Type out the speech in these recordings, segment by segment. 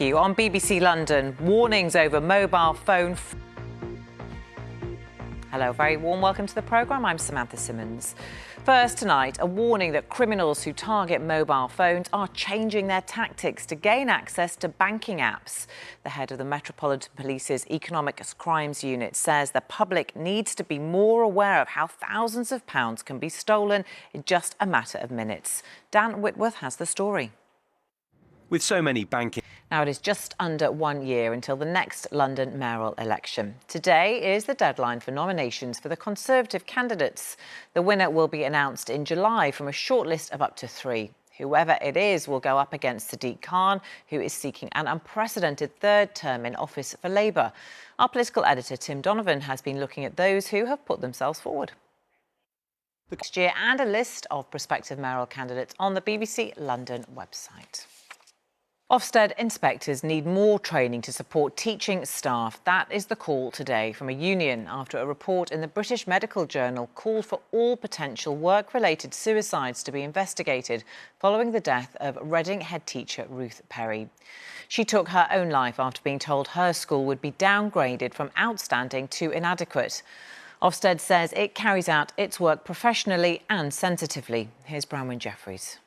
On BBC London, warnings over mobile phone. Hello, very warm welcome to the programme. I'm Samantha Simmonds. First tonight, a warning that criminals who target mobile phones are changing their tactics to gain access to banking apps. The head of the Metropolitan Police's Economic Crimes Unit says the public needs to be more aware of how thousands of pounds can be stolen in just a matter of minutes. Dan Whitworth has the story. With so many banking... Now, it is just under 1 year until the next London mayoral election. Today is the deadline for nominations for the Conservative candidates. The winner will be announced in July from a shortlist of up to 3. Whoever it is will go up against Sadiq Khan, who is seeking an unprecedented third term in office for Labour. Our political editor, Tim Donovan, has been looking at those who have put themselves forward next year and a list of prospective mayoral candidates on the BBC London website. Ofsted inspectors need more training to support teaching staff. That is the call today from a union after a report in the British Medical Journal called for all potential work-related suicides to be investigated following the death of Reading head teacher Ruth Perry. She took her own life after being told her school would be downgraded from outstanding to inadequate. Ofsted says it carries out its work professionally and sensitively. Here's Bronwyn Jeffries.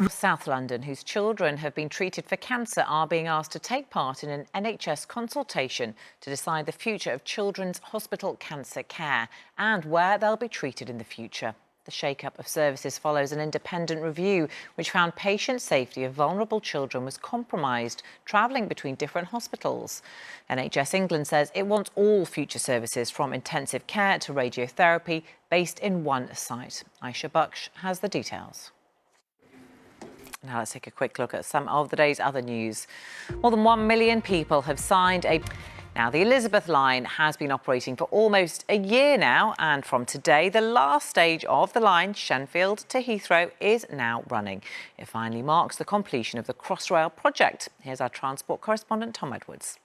South London, whose children have been treated for cancer, are being asked to take part in an NHS consultation to decide the future of children's hospital cancer care and where they'll be treated in the future. The shake-up of services follows an independent review which found patient safety of vulnerable children was compromised travelling between different hospitals. NHS England says it wants all future services from intensive care to radiotherapy based in one site. Aisha Baksh has the details. Now let's take a quick look at some of the day's other news. More than 1 million people have signed a... Now, the Elizabeth line has been operating for almost a year now, and from today, the last stage of the line, Shenfield to Heathrow, is now running. It finally marks the completion of the Crossrail project. Here's our transport correspondent, Tom Edwards.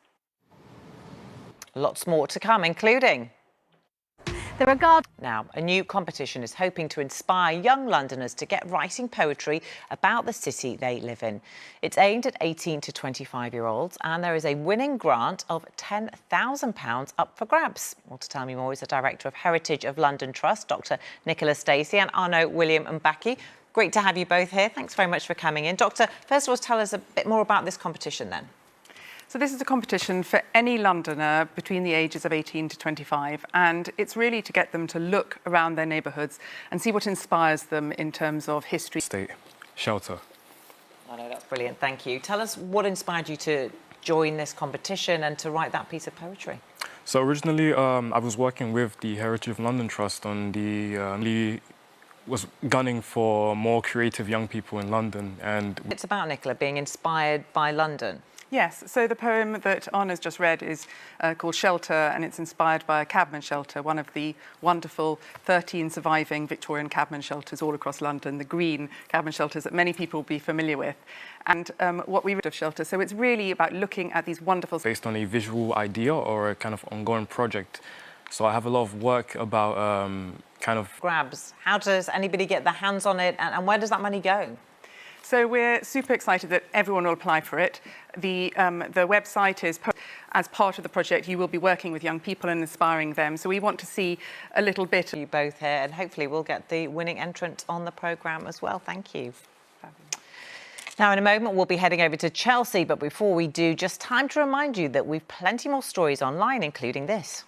Lots more to come, including... Now, a new competition is hoping to inspire young Londoners to get writing poetry about the city they live in. It's aimed at 18 to 25-year-olds, and there is a winning grant of £10,000 up for grabs. Well, to tell me more is the Director of Heritage of London Trust, Dr. Nicola Stacey, and Arno William Mbaki. Great to have you both here. Thanks very much for coming in. Doctor, first of all, tell us a bit more about this competition then. So this is a competition for any Londoner between the ages of 18 to 25, and it's really to get them to look around their neighbourhoods and see what inspires them in terms of history. State, shelter. I know, that's brilliant, thank you. Tell us what inspired you to join this competition and to write that piece of poetry. So originally I was working with the Heritage of London Trust on was gunning for more creative young people in London. And it's about, Nicola, being inspired by London. Yes, so the poem that Arna's just read is called Shelter, and it's inspired by a cabman shelter, one of the wonderful 13 surviving Victorian cabman shelters all across London, the green cabman shelters that many people will be familiar with. And what we read of shelter, so it's really about looking at these wonderful... Based on a visual idea or a kind of ongoing project. So I have a lot of work about kind of... Grabs. How does anybody get their hands on it, and where does that money go? So we're super excited that everyone will apply for it. The website is, as part of the project, you will be working with young people and inspiring them. So we want to see a little bit. You both here, and hopefully we'll get the winning entrant on the programme as well. Thank you. Now, in a moment, we'll be heading over to Chelsea. But before we do, just time to remind you that we've plenty more stories online, including this.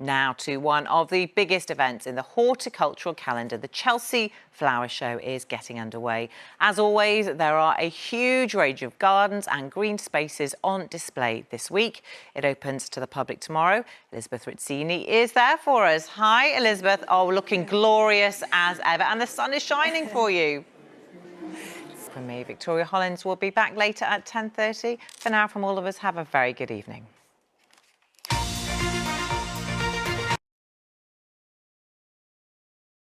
Now to one of the biggest events in the horticultural calendar. The Chelsea Flower Show is getting underway. As always, there are a huge range of gardens and green spaces on display this week. It opens to the public tomorrow. Elizabeth Rizzini is there for us. Hi, Elizabeth. Oh, looking glorious as ever. And the sun is shining for you. From me, Victoria Hollins will be back later at 10:30. For now, from all of us, have a very good evening.